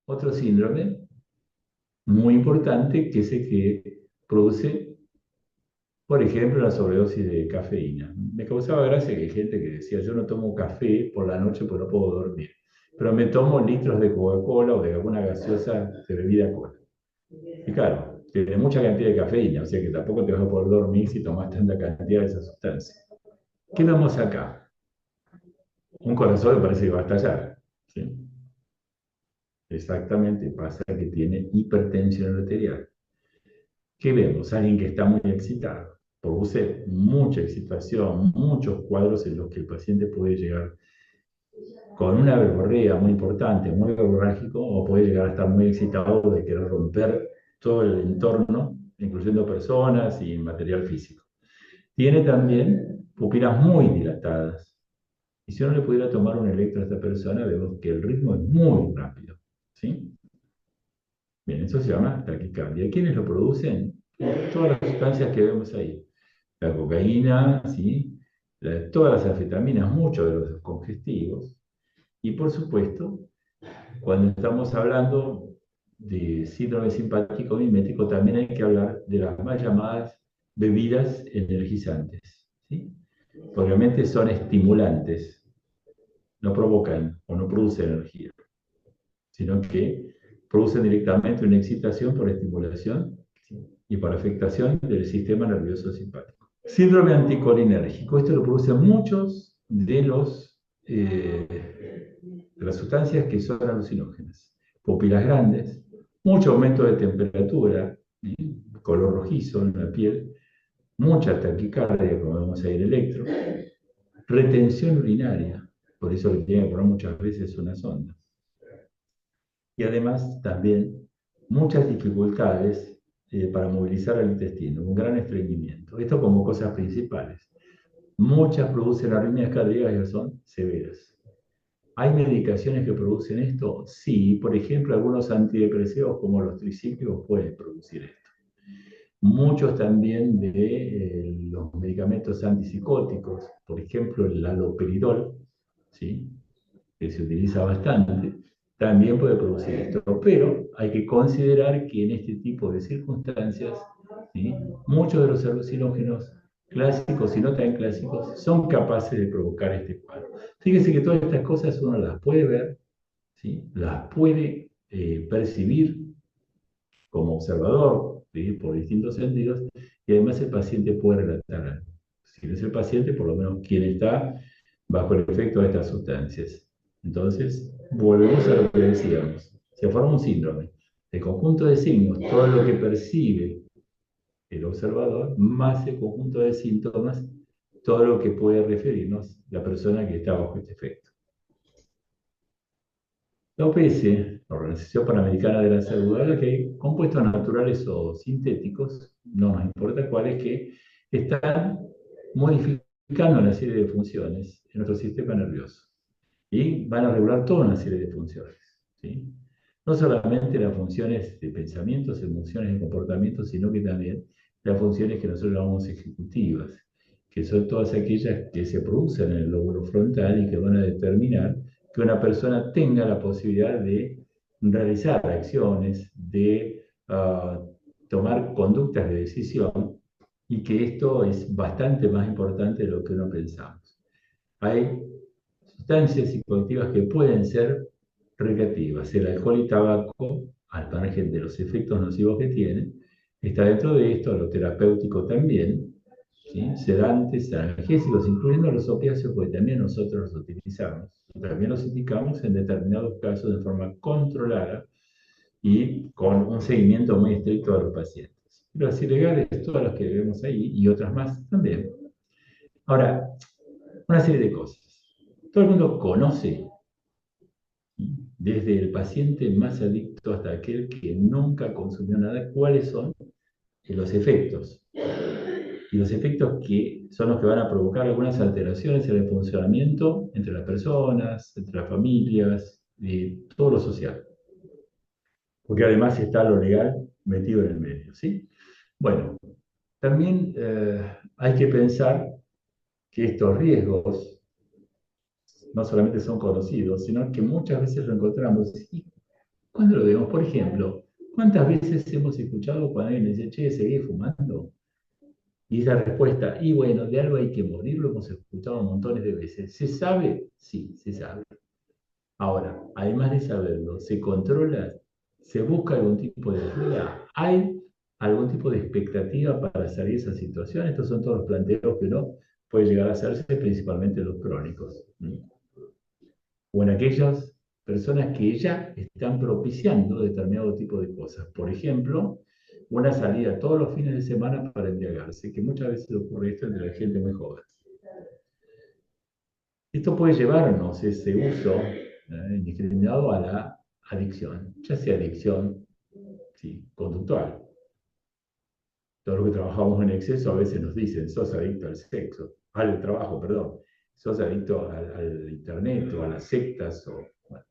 otro síndrome muy importante que es el que produce, por ejemplo, la sobredosis de cafeína. Me causaba gracia que hay gente que decía, yo no tomo café por la noche porque no puedo dormir, pero me tomo litros de Coca-Cola o de alguna gaseosa de bebida cola. Y claro, tiene mucha cantidad de cafeína, o sea que tampoco te vas a poder dormir si tomas tanta cantidad de esa sustancia. ¿Qué vemos acá? Un corazón me parece que va a estallar. ¿Sí? Exactamente, pasa que tiene hipertensión arterial. ¿Qué vemos? Alguien que está muy excitado. Produce mucha excitación, muchos cuadros en los que el paciente puede llegar con una verborrea muy importante, muy verborrágico, o puede llegar a estar muy excitado de querer romper todo el entorno, incluyendo personas y material físico. Tiene también pupilas muy dilatadas. Y si uno le pudiera tomar un electro a esta persona, vemos que el ritmo es muy rápido. ¿Sí? Bien, eso se llama taquicardia. ¿Quiénes lo producen? Todas las sustancias que vemos ahí. La cocaína, ¿sí? Todas las anfetaminas, muchos de los congestivos. Y por supuesto, cuando estamos hablando de síndrome simpático mimético, también hay que hablar de las más llamadas bebidas energizantes. ¿Sí? Obviamente son estimulantes, no provocan o no producen energía, sino que producen directamente una excitación por estimulación y por afectación del sistema nervioso simpático. Síndrome anticolinérgico. Esto lo producen muchos de las sustancias que son alucinógenas. Pupilas grandes, mucho aumento de temperatura, ¿sí? Color rojizo en la piel, mucha taquicardia, como vemos ahí en el electro, retención urinaria, por eso le tienen que poner muchas veces una sonda. Y además también muchas dificultades para movilizar el intestino, un gran estreñimiento. Esto como cosas principales. Muchas producen arritmias cardíacas que son severas. ¿Hay medicaciones que producen esto? Sí, por ejemplo, algunos antidepresivos como los tricíclicos pueden producir esto. Muchos también de los medicamentos antipsicóticos, por ejemplo el haloperidol, ¿sí? Que se utiliza bastante, también puede producir esto. Pero hay que considerar que en este tipo de circunstancias, ¿sí? Muchos de los alucinógenos clásicos y no tan clásicos son capaces de provocar este cuadro. Fíjense que todas estas cosas uno las puede ver, ¿sí? Las puede percibir como observador, ¿sí? Por distintos sentidos, y además el paciente puede relatar algo. Si no es el paciente, por lo menos quien está bajo el efecto de estas sustancias. Entonces, volvemos a lo que decíamos. Se forma un síndrome. El conjunto de signos, todo lo que percibe el observador, más el conjunto de síntomas, todo lo que puede referirnos la persona que está bajo este efecto. La OPS, la Organización Panamericana de la Salud, habla que hay compuestos naturales o sintéticos, no nos importa cuáles, que están modificando una serie de funciones en nuestro sistema nervioso y van a regular toda una serie de funciones. ¿Sí? No solamente las funciones de pensamientos, emociones y comportamientos, sino que también las funciones que nosotros llamamos ejecutivas, que son todas aquellas que se producen en el lóbulo frontal y que van a determinar que una persona tenga la posibilidad de realizar acciones, de tomar conductas de decisión, y que esto es bastante más importante de lo que uno pensamos. Hay sustancias psicoactivas que pueden ser recreativas. El alcohol y tabaco, al margen de los efectos nocivos que tienen, está dentro de esto, lo terapéutico también, ¿sí? Sedantes, analgésicos, incluyendo los opiáceos, porque también nosotros los utilizamos. Y también los indicamos en determinados casos de forma controlada y con un seguimiento muy estricto de los pacientes. Las ilegales, todas las que vemos ahí, y otras más también. Ahora, una serie de cosas. Todo el mundo conoce, desde el paciente más adicto hasta aquel que nunca consumió nada, cuáles son los efectos. Y los efectos que son los que van a provocar algunas alteraciones en el funcionamiento entre las personas, entre las familias, y todo lo social. Porque además está lo legal metido en el medio, ¿sí? Bueno, también hay que pensar que estos riesgos no solamente son conocidos, sino que muchas veces lo encontramos. ¿Y ¿Cuándo lo vemos? Por ejemplo, ¿cuántas veces hemos escuchado cuando alguien dice, che, seguí fumando? Y esa respuesta, y bueno, de algo hay que morir, lo hemos escuchado montones de veces. ¿Se sabe? Sí, se sabe. Ahora, además de saberlo, ¿se controla? ¿Se busca algún tipo de ayuda? ¿Hay algún tipo de expectativa para salir de esa situación? Estos son todos los planteos que uno puede llegar a hacerse, principalmente los crónicos. O en aquellas personas que ya están propiciando determinado tipo de cosas. Por ejemplo, una salida todos los fines de semana para embriagarse, que muchas veces ocurre esto entre la gente muy joven. Esto puede llevarnos, ese uso indiscriminado, a la adicción, ya sea adicción, sí, conductual. Todos los que trabajamos en exceso a veces nos dicen, sos adicto al sexo, al trabajo, perdón, sos adicto al internet o a las sectas. Bueno.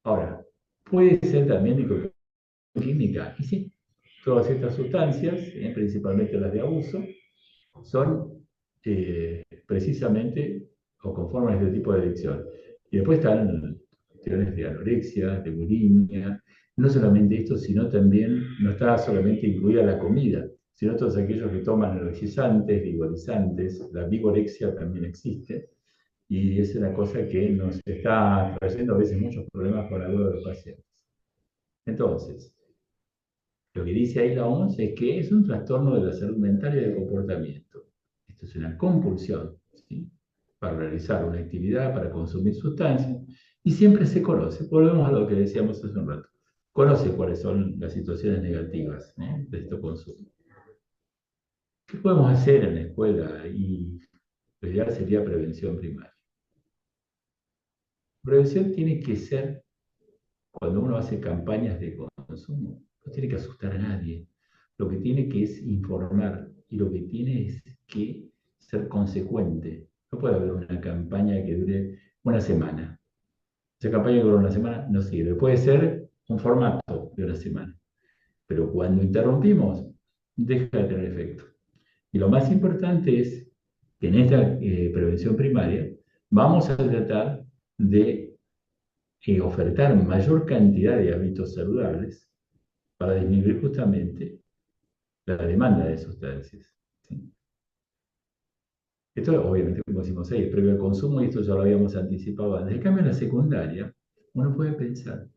Ahora, puede ser también química. Y sí, todas estas sustancias, principalmente las de abuso, son precisamente o conforman este tipo de adicción. Y después están cuestiones de anorexia, de bulimia. No solamente esto, sino también, no está solamente incluida la comida, sino todos aquellos que toman energizantes, vigorizantes. La vigorexia también existe. Y es una cosa que nos está trayendo a veces muchos problemas con algunos de los pacientes. Entonces, lo que dice ahí la OMS es que es un trastorno de la salud mental y del comportamiento. Esto es una compulsión, ¿sí? Para realizar una actividad, para consumir sustancias, y siempre se conoce. Volvemos a lo que decíamos hace un rato. Conoce cuáles son las situaciones negativas, ¿no?, de este consumo. ¿Qué podemos hacer en la escuela? Y lo ideal sería prevención primaria. Prevención tiene que ser, cuando uno hace campañas de consumo, no tiene que asustar a nadie. Lo que tiene que es informar y lo que tiene es que ser consecuente. No puede haber una campaña que dure una semana. Esa campaña que dura una semana no sirve. Puede ser un formato de una semana, pero cuando interrumpimos, deja de tener efecto. Y lo más importante es que en esta prevención primaria vamos a tratar de ofertar mayor cantidad de hábitos saludables para disminuir justamente la demanda de sustancias. ¿Sí? Esto, obviamente, como decimos ahí, es previo al consumo, y esto ya lo habíamos anticipado antes. En cambio, en la secundaria, uno puede pensar,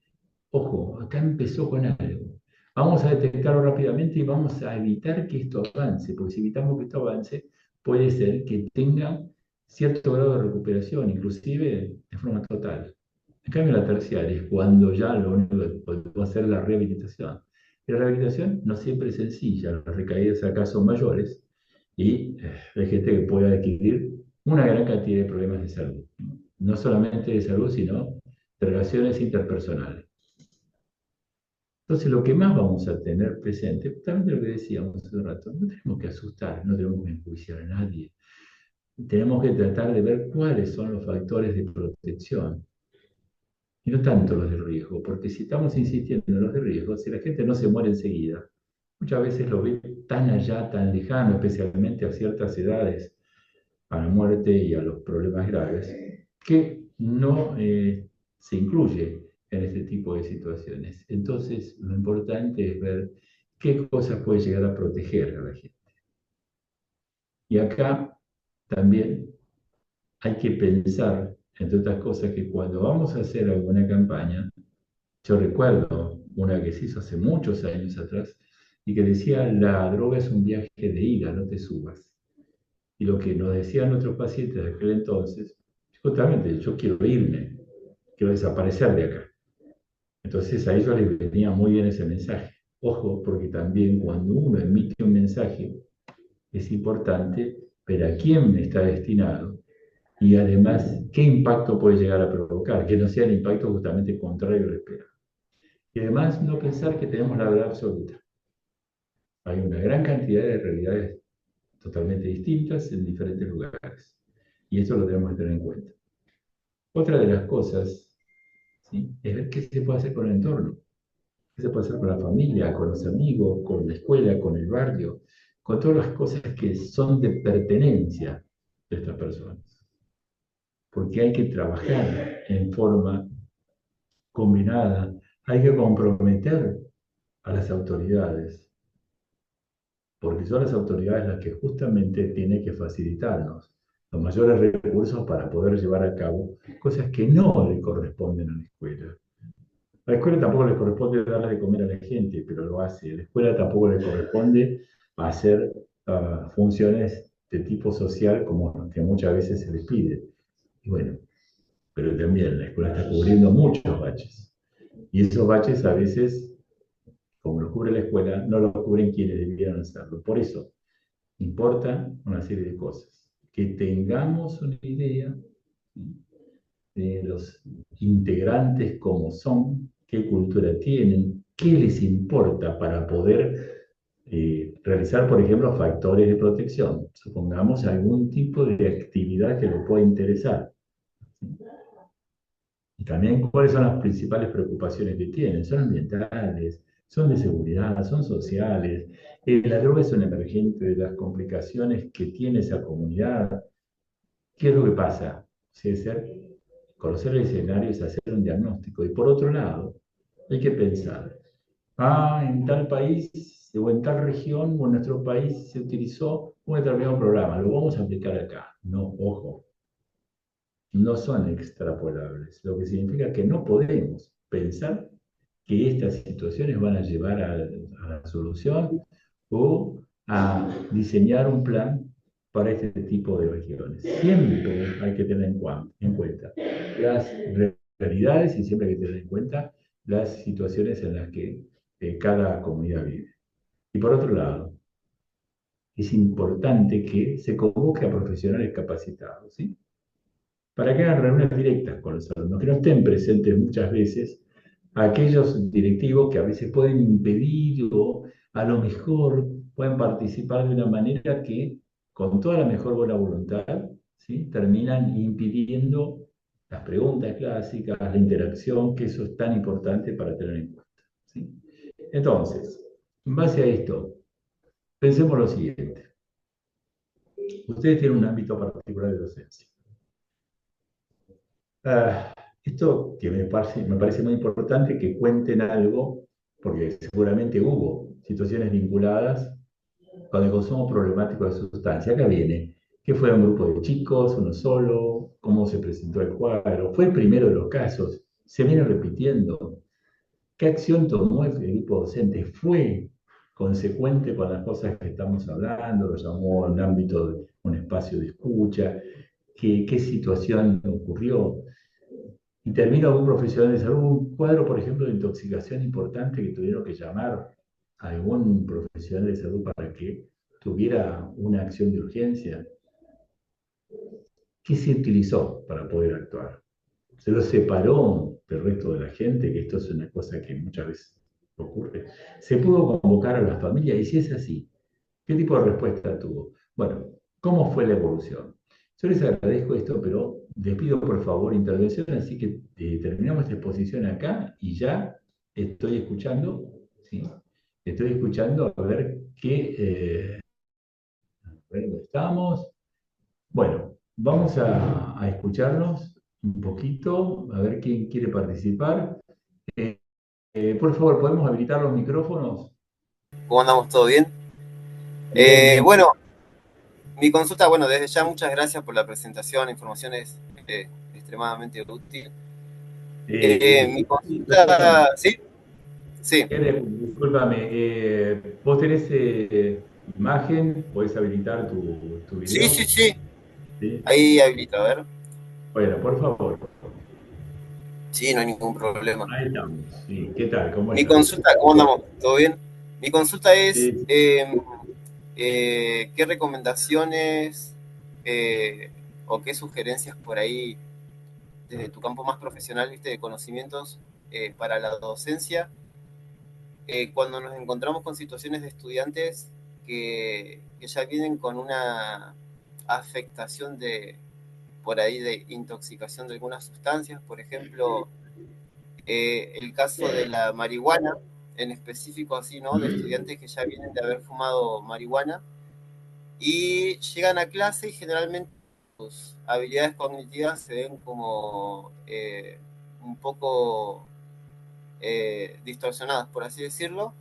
ojo, acá empezó con algo. Vamos a detectarlo rápidamente y vamos a evitar que esto avance, porque si evitamos que esto avance, puede ser que tenga cierto grado de recuperación, inclusive de forma total. En cambio, en la terciaria es cuando ya lo único que podemos hacer es la rehabilitación. Y la rehabilitación no siempre es sencilla, las recaídas acá son mayores y hay gente que puede adquirir una gran cantidad de problemas de salud. No solamente de salud, sino de relaciones interpersonales. Entonces, lo que más vamos a tener presente, justamente lo que decíamos hace un rato, no tenemos que asustar, no tenemos que enjuiciar a nadie. Tenemos que tratar de ver cuáles son los factores de protección y no tanto los de riesgo, porque si estamos insistiendo en los de riesgo, si la gente no se muere enseguida, muchas veces lo ve tan allá, tan lejano, especialmente a ciertas edades, a la muerte y a los problemas graves, que no se incluye en este tipo de situaciones. Entonces, lo importante es ver qué cosas puede llegar a proteger a la gente. Y acá también hay que pensar, entre otras cosas, que cuando vamos a hacer alguna campaña, yo recuerdo una que se hizo hace muchos años atrás y que decía, la droga es un viaje de ida, no te subas. Y lo que nos decían nuestros pacientes de aquel entonces, justamente, yo quiero irme, quiero desaparecer de acá. Entonces a ellos les venía muy bien ese mensaje. Ojo, porque también cuando uno emite un mensaje, es importante ver a quién está destinado y además qué impacto puede llegar a provocar, que no sea el impacto justamente contrario al esperado. Y además no pensar que tenemos la verdad absoluta. Hay una gran cantidad de realidades totalmente distintas en diferentes lugares. Y eso lo tenemos que tener en cuenta. Otra de las cosas, ¿sí?, es ver qué se puede hacer con el entorno. ¿Qué se puede hacer con la familia, con los amigos, con la escuela, con el barrio? Con todas las cosas que son de pertenencia de estas personas. Porque hay que trabajar en forma combinada hay que comprometer a las autoridades, porque son las autoridades las que justamente tienen que facilitarnos los mayores recursos para poder llevar a cabo cosas que no le corresponden a la escuela. A la escuela tampoco le corresponde darle de comer a la gente, pero lo hace. A la escuela tampoco le corresponde hacer funciones de tipo social como que muchas veces se les pide. Y bueno, pero también la escuela está cubriendo muchos baches. Y esos baches a veces, como los cubre la escuela, no los cubren quienes debieran hacerlo. Por eso, importa una serie de cosas. Que tengamos una idea, ¿sí?, de los integrantes como son, qué cultura tienen, qué les importa para poder realizar, por ejemplo, factores de protección. Supongamos algún tipo de actividad que le pueda interesar. Y también cuáles son las principales preocupaciones que tienen. Son ambientales, son de seguridad, son sociales. La droga es un emergente de las complicaciones que tiene esa comunidad. ¿Qué es lo que pasa? Sí, conocer el escenario es hacer un diagnóstico. Y por otro lado, hay que pensar, en tal país o en tal región o en nuestro país se utilizó un determinado programa, lo vamos a aplicar acá. No, ojo, no son extrapolables, lo que significa que no podemos pensar que estas situaciones van a llevar a la solución o a diseñar un plan para este tipo de regiones. Siempre hay que tener en cuenta las realidades y siempre hay que tener en cuenta las situaciones en las que cada comunidad vive. Y por otro lado, es importante que se convoque a profesionales capacitados, ¿sí?, para que hagan reuniones directas con los alumnos, que no estén presentes muchas veces aquellos directivos que a veces pueden impedir o a lo mejor pueden participar de una manera que, con toda la mejor buena voluntad, ¿sí?, terminan impidiendo las preguntas clásicas, la interacción, que eso es tan importante para tener en cuenta, ¿sí? Entonces, en base a esto, pensemos lo siguiente. Ustedes tienen un ámbito particular de docencia. Ah, esto que me parece muy importante que cuenten algo, porque seguramente hubo situaciones vinculadas con el consumo problemático de sustancia. Acá viene, ¿qué fue un grupo de chicos, uno solo? ¿Cómo se presentó el cuadro? ¿Fue el primero de los casos? ¿Se viene repitiendo? ¿Qué acción tomó el grupo docente? ¿Fue consecuente con las cosas que estamos hablando? ¿Lo llamó a un ámbito, un espacio de escucha? ¿Qué situación ocurrió? Y termino con un profesional de salud, un cuadro, por ejemplo, de intoxicación importante que tuvieron que llamar a algún profesional de salud para que tuviera una acción de urgencia. ¿Qué se utilizó para poder actuar? ¿Se lo separó del resto de la gente? Que esto es una cosa que muchas veces ocurre. ¿Se pudo convocar a la familia? Y si es así, ¿qué tipo de respuesta tuvo? Bueno, ¿cómo fue la evolución? Yo les agradezco esto, pero les pido por favor intervención, así que terminamos esta exposición acá y ya estoy escuchando, ¿sí? Estoy escuchando a ver a ver dónde estamos. Bueno, vamos a escucharnos un poquito, a ver quién quiere participar. Eh, por favor, ¿podemos habilitar los micrófonos? ¿Cómo andamos? ¿Todo bien? Bien, bien. Bueno, mi consulta, bueno, desde ya muchas gracias por la presentación, la información es extremadamente útil. Mi Discúlpame, consulta, ¿sí? Sí, discúlpame, ¿vos tenés imagen? ¿Podés habilitar tu sí, sí, video? sí. ¿Sí? Ahí habilita, a ver. Bueno, por favor. Sí, no hay ningún problema. Ahí estamos. Sí, ¿qué tal? ¿Cómo Mi estás? consulta, ¿cómo andamos? ¿Todo bien? Mi consulta es, Sí, ¿qué recomendaciones o qué sugerencias por ahí desde tu campo más profesional, viste, de conocimientos para la docencia cuando nos encontramos con situaciones de estudiantes que ya vienen con una afectación de por ahí de intoxicación de algunas sustancias, por ejemplo, el caso de la marihuana, en específico así, ¿no? De estudiantes que ya vienen de haber fumado marihuana y llegan a clase y generalmente sus habilidades cognitivas se ven como un poco distorsionadas, por así decirlo,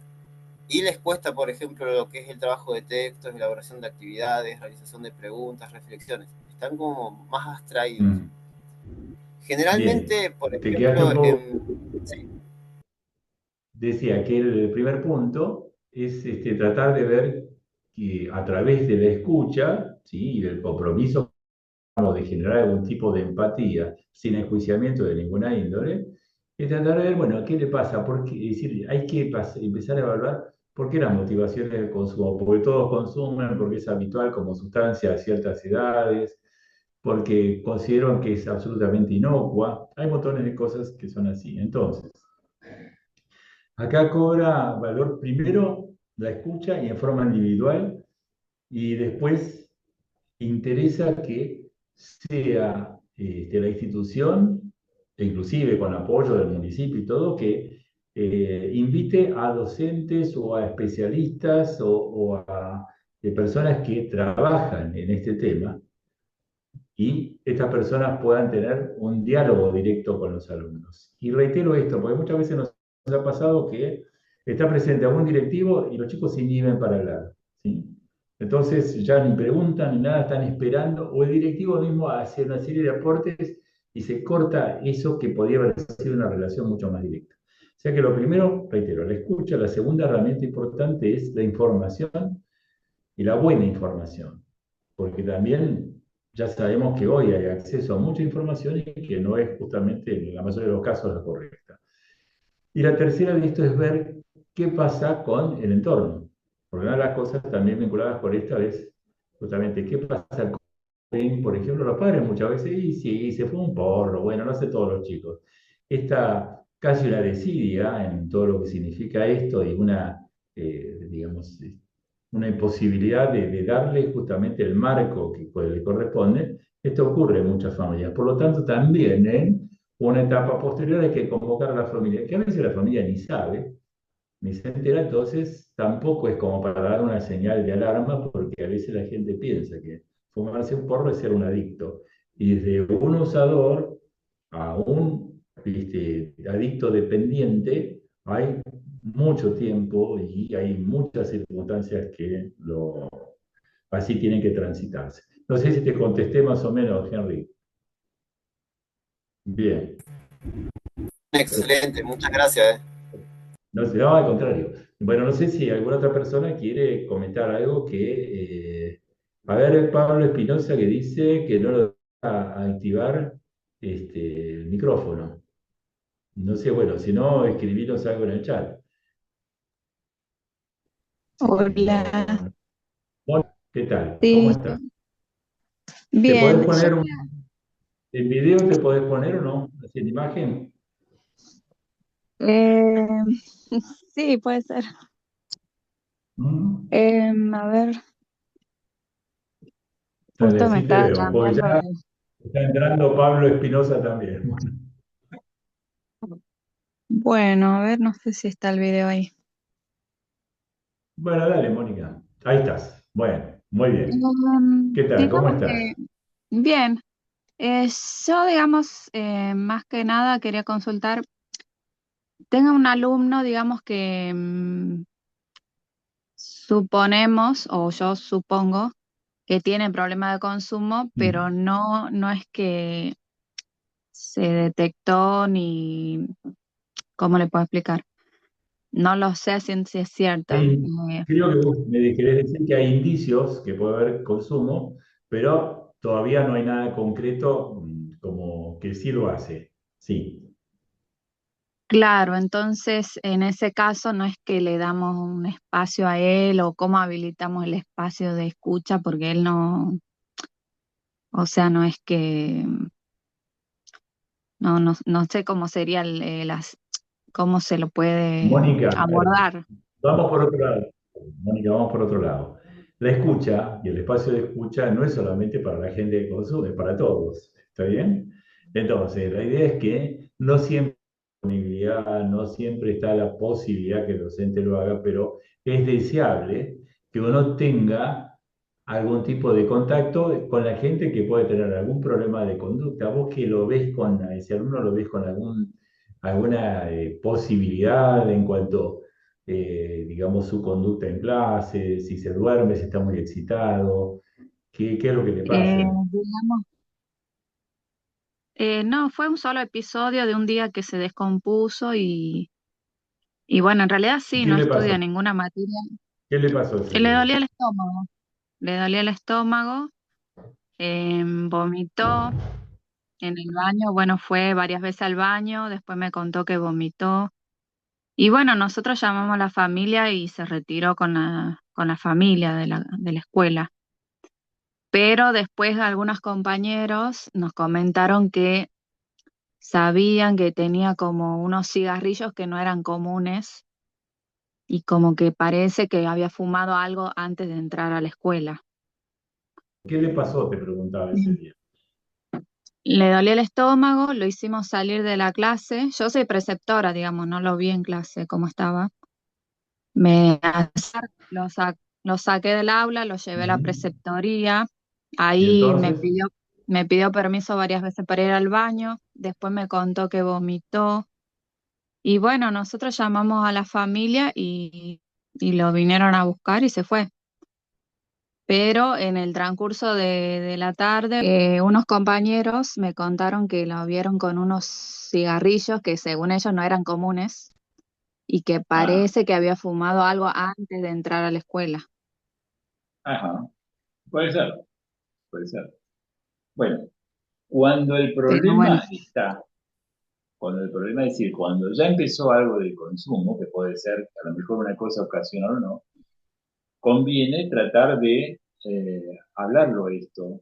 y les cuesta, por ejemplo, lo que es el trabajo de textos, elaboración de actividades, realización de preguntas, reflexiones. Están como más abstraídos. Mm. Bien, Generalmente, por te quedaste ejemplo, un poco. sí, Decía que el primer punto es tratar de ver que a través de la escucha, ¿sí? Y del compromiso de generar algún tipo de empatía sin enjuiciamiento de ninguna índole, y tratar de ver, bueno, ¿qué le pasa? Porque, es decir, hay que empezar a evaluar por qué las motivaciones del consumo, porque todos consumen, porque es habitual como sustancia a ciertas edades, porque consideran que es absolutamente inocua. Hay montones de cosas que son así. Entonces, acá cobra valor primero la escucha y en forma individual, y después interesa que sea la institución, e inclusive con apoyo del municipio y todo, que invite a docentes o a especialistas o a personas que trabajan en este tema y estas personas puedan tener un diálogo directo con los alumnos. Y reitero esto, porque muchas veces nos ha pasado que está presente algún directivo y los chicos se inhiben para hablar, ¿sí? Entonces ya ni preguntan ni nada, están esperando, o el directivo mismo hace una serie de aportes y se corta eso que podría haber sido una relación mucho más directa. O sea que lo primero, reitero, la escucha. La segunda herramienta importante es la información y la buena información, porque también ya sabemos que hoy hay acceso a mucha información y que no es justamente en la mayoría de los casos la correcta. Y la tercera de esto es ver qué pasa con el entorno, porque una de las cosas también vinculadas con esta es justamente qué pasa con, por ejemplo, los padres muchas veces, y sí, se fue un porro, bueno, no sé todos los chicos. Esta casi una desidia en todo lo que significa esto y una, digamos, una imposibilidad de darle justamente el marco que le corresponde. Esto ocurre en muchas familias. Por lo tanto, también en una etapa posterior hay que convocar a la familia, que a veces la familia ni sabe, ni se entera, entonces tampoco es como para dar una señal de alarma, porque a veces la gente piensa que fumarse un porro es ser un adicto. Y desde un usador a un adicto dependiente hay mucho tiempo y hay muchas circunstancias que así tienen que transitarse. No sé si te contesté más o menos, Henry. Bien. excelente, muchas gracias. No, no, al contrario. Bueno, no sé si alguna otra persona quiere comentar algo a ver, Pablo Espinosa que dice que no lo va a activar el micrófono. No sé, bueno, si no, escribiros algo en el chat. Hola, No, no. ¿Qué tal? ¿Cómo sí, estás? ¿Te podés bien, poner el video, te podés poner o no? Así en imagen. eh, sí, puede ser. Mm. A ver, Dale, justo me así te estaba veo. Porque cambiando ya está entrando Pablo Espinosa también. Bueno, a ver, no sé si está el video ahí. Bueno, dale, Mónica. Ahí estás. Bueno, muy bien. ¿Qué tal? ¿Cómo Digamos que, estás? bien, yo digamos, más que nada quería consultar, tengo un alumno, digamos que suponemos, o yo supongo, que tiene problema de consumo, pero Mm. no es que se detectó ni, ¿cómo le puedo explicar? No lo sé a ciencia cierta. Creo que vos me querés decir que hay indicios que puede haber consumo, pero todavía no hay nada concreto como que sí lo hace. Sí. Claro, entonces en ese caso no es que le damos un espacio a él o cómo habilitamos el espacio de escucha, porque él no, o sea, no es que, no sé cómo sería cómo se lo puede Mónica, claro, abordar. vamos por otro lado. Mónica, vamos por otro lado. La escucha y el espacio de escucha no es solamente para la gente que consume, es para todos. ¿Está bien? Entonces, la idea es que no siempre no siempre está la posibilidad que el docente lo haga, pero es deseable que uno tenga algún tipo de contacto con la gente que puede tener algún problema de conducta. Vos que lo ves con ese alumno, lo ves con alguna posibilidad en cuanto, digamos, su conducta en clase, si se duerme, si está muy excitado, qué es lo que le Eh, pasa? digamos, no, fue un solo episodio de un día que se descompuso y bueno, en realidad ¿Y sí, qué no le estudia pasó? ninguna materia. ¿Qué le pasó ese Le día? dolía el estómago, le dolía el estómago, vomitó en el baño, bueno, fue varias veces al baño, después me contó que vomitó. Y bueno, nosotros llamamos a la familia y se retiró con la familia de la escuela. Pero después algunos compañeros nos comentaron que sabían que tenía como unos cigarrillos que no eran comunes y como que parece que había fumado algo antes de entrar a la escuela. ¿Qué le pasó? Te preguntaba ese Mm. día. Le dolía el estómago, lo hicimos salir de la clase. Yo soy preceptora, digamos, no lo vi en clase cómo estaba. Me lo, lo saqué del aula, lo llevé a la Ujú. preceptoría. Y Ahí entonces, me pidió permiso varias veces para ir al baño. Después me contó que vomitó. Y bueno, nosotros llamamos a la familia y lo vinieron a buscar y se fue. Pero en el transcurso de la tarde, unos compañeros me contaron que lo vieron con unos cigarrillos que según ellos no eran comunes y que Ah, parece que había fumado algo antes de entrar a la escuela. ajá, puede ser, puede ser. Bueno, cuando el Pero bueno, problema está, cuando el problema es decir, cuando ya empezó algo de consumo, que puede ser a lo mejor una cosa ocasional o no, conviene tratar de hablarlo esto.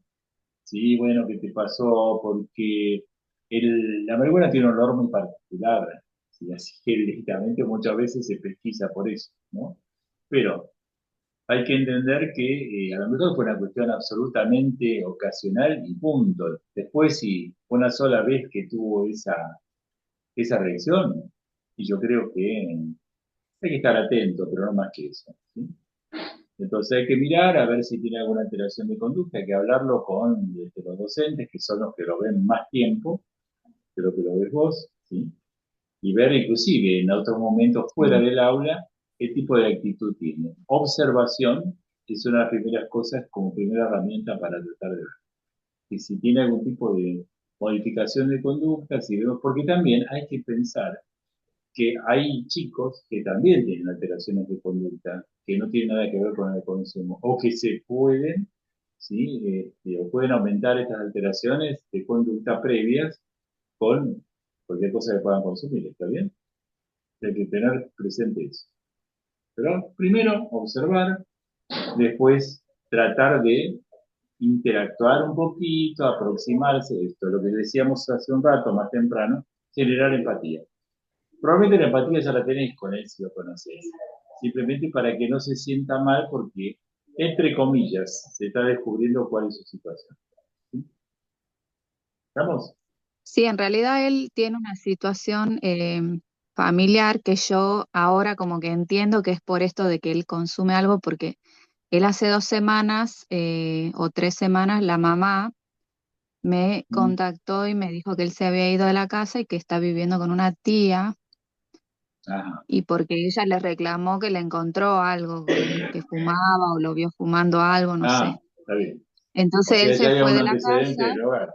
Sí, bueno, ¿qué te pasó? Porque la marihuana tiene un olor muy particular, ¿sí? Así que directamente muchas veces se pesquisa por eso, ¿no? Pero hay que entender que a lo mejor fue una cuestión absolutamente ocasional y punto. Después, si fue una sola vez que tuvo esa reacción, y yo creo que hay que estar atento, pero no más que eso, ¿sí? Entonces hay que mirar a ver si tiene alguna alteración de conducta, hay que hablarlo con los docentes, que son los que lo ven más tiempo que lo ves vos, ¿sí? Y ver inclusive en otros momentos fuera sí. del aula qué tipo de actitud tiene. Observación es una de las primeras cosas como primera herramienta para tratar de ver. Y si tiene algún tipo de modificación de conducta, si vemos, porque también hay que pensar que hay chicos que también tienen alteraciones de conducta, que no tienen nada que ver con el consumo, o que se pueden, ¿sí? O pueden aumentar estas alteraciones de conducta previas con cualquier cosa que puedan consumir, ¿está bien? Hay que tener presente eso. Pero primero observar, después tratar de interactuar un poquito, aproximarse, esto, lo que decíamos hace un rato más temprano, generar empatía. Probablemente la empatía ya la tenés con él si lo conocés. Simplemente para que no se sienta mal porque, entre comillas, se está descubriendo cuál es su situación. ¿Sí? ¿Estamos? Sí, en realidad él tiene una situación familiar que yo ahora como que entiendo que es por esto de que él consume algo, porque él hace 2 semanas o 3 semanas, la mamá me Mm. contactó y me dijo que él se había ido de la casa y que está viviendo con una tía Ajá. y porque ella le reclamó que le encontró algo con que fumaba o lo vio fumando algo, no sé. Ah, está bien. O Entonces él sea, ya se había fue un de la antecedente casa, del hogar.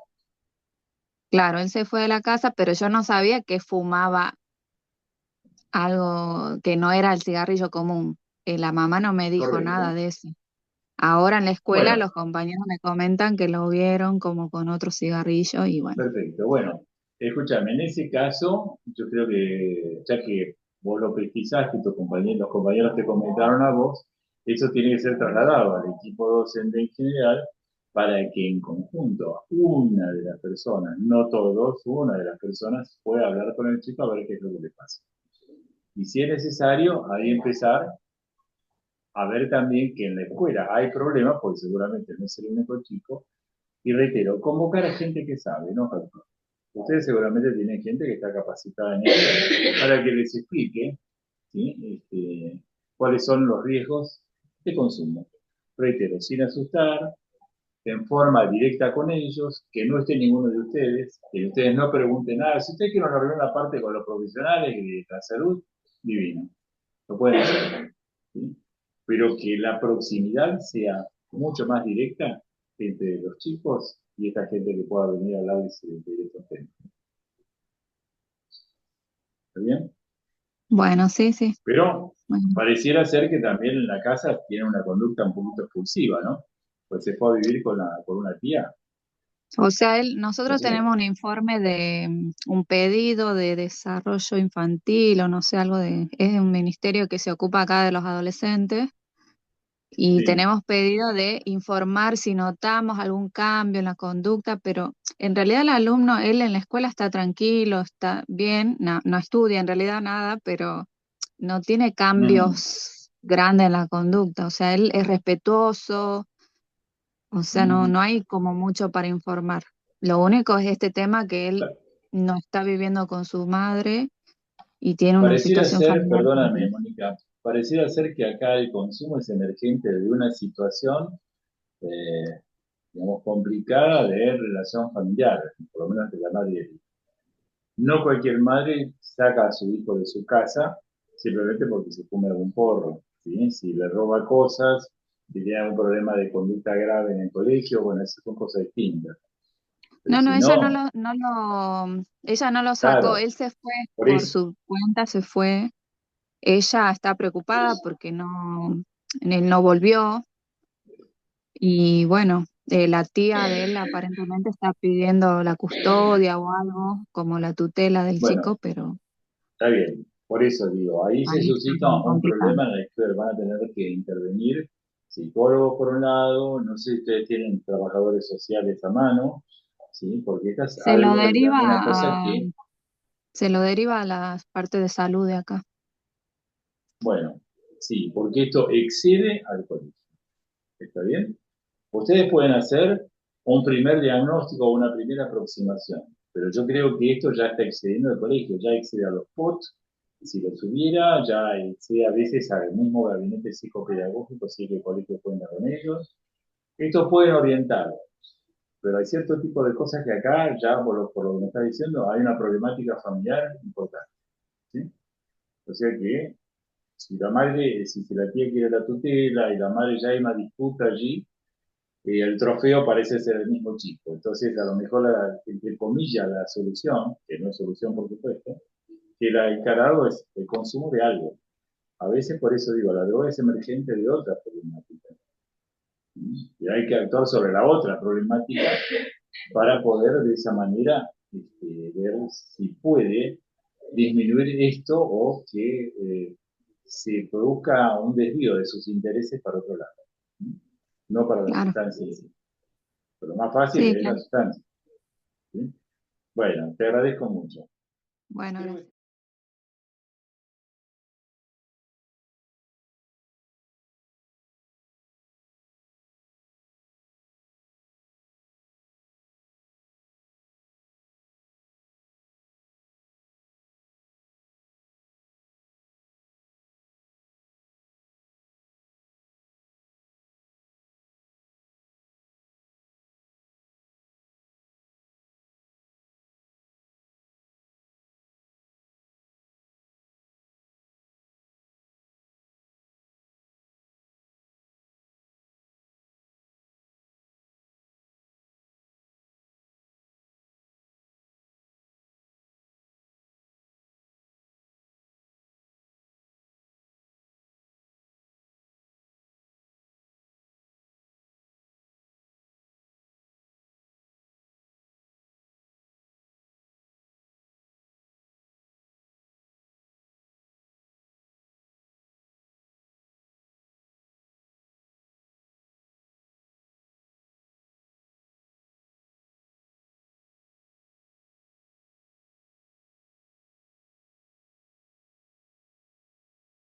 claro, él se fue de la casa, pero yo no sabía que fumaba algo que no era el cigarrillo común. La mamá no me dijo nada Correcto. de eso. Ahora en la escuela Bueno, los compañeros me comentan que lo vieron como con otro cigarrillo y bueno. perfecto. Bueno, escúchame, en ese caso, yo creo que ya que vos lo pesquisaste, los compañeros te comentaron a vos, eso tiene que ser trasladado al equipo docente en general para que en conjunto una de las personas, no todos, una de las personas pueda hablar con el chico a ver qué es lo que le pasa. Y si es necesario, ahí empezar a ver también que en la escuela hay problemas, porque seguramente no es el único chico, y reitero, convocar a gente que sabe, ¿no? Ustedes seguramente tienen gente que está capacitada en esto para que les explique, ¿sí? Cuáles son los riesgos de consumo. Reitero, sin asustar, en forma directa con ellos, que no esté ninguno de ustedes, que ustedes no pregunten nada. Si ustedes quieren una reunión aparte con los profesionales de la salud, divino, lo pueden hacer. ¿Sí? Pero que la proximidad sea mucho más directa entre los chicos y esta gente que pueda venir a hablar de estos temas. ¿Está bien? Bueno, sí, sí. Pero Bueno. pareciera ser que también en la casa tiene una conducta un poquito expulsiva, ¿no? Pues se fue a vivir con una tía. O sea, nosotros Entonces, tenemos un informe de un pedido de desarrollo infantil o no sé, es un ministerio que se ocupa acá de los adolescentes y sí. tenemos pedido de informar si notamos algún cambio en la conducta, pero en realidad el alumno, él en la escuela está tranquilo, está bien, no estudia en realidad nada, pero no tiene cambios grandes en la conducta, o sea, él es respetuoso. O sea, no hay como mucho para informar. Lo único es este tema que él no está viviendo con su madre y tiene una Pareciera situación ser, familiar perdóname, compleja. Mónica, pareciera ser que acá el consumo es emergente de una situación, digamos, complicada de relación familiar, por lo menos de la madre y el hijo. No cualquier madre saca a su hijo de su casa simplemente porque se come algún porro, ¿sí? Si le roba cosas, si tiene algún problema de conducta grave en el colegio, bueno, esas son cosas distintas. Pero No, si ella no, ella no lo sacó, claro, él se fue por por eso. su cuenta, se fue. Ella está preocupada porque él no volvió y bueno, la tía de él aparentemente está pidiendo la custodia o algo, como la tutela del Bueno, chico, pero está bien. Por eso digo, ahí se ahí está suscita como un complicado. problema en el que van a tener que intervenir psicólogos por un lado, no sé si ustedes tienen trabajadores sociales a mano, ¿sí? Porque esta es Se lo deriva una cosa a, que, se lo deriva a las partes de salud de acá. bueno, sí, porque esto excede al colegio. ¿Está bien? Ustedes pueden hacer un primer diagnóstico o una primera aproximación, pero yo creo que esto ya está excediendo el colegio, ya excede a los POT, si lo tuviera, ya excede a veces al mismo gabinete psicopedagógico, si es que el colegio cuenta con ellos. Estos pueden orientar, pero hay cierto tipo de cosas que acá, ya por lo que me está diciendo, hay una problemática familiar importante. ¿Sí? O sea que si la madre, si la tía quiere la tutela y la madre ya hay una disputa allí, el trofeo parece ser el mismo chico. Entonces, a lo mejor, entre comillas, la solución, que no es solución por supuesto, que la encarado es el consumo de algo. A veces, por eso digo, la droga es emergente de otras problemáticas. Y hay que actuar sobre la otra problemática para poder de esa manera ver si puede disminuir esto o que se produzca un desvío de sus intereses para otro lado, no para la Claro, sustancia en sí. Pero lo más fácil sí, es la claro. sustancia. ¿Sí? Bueno, te agradezco mucho. Bueno, gracias.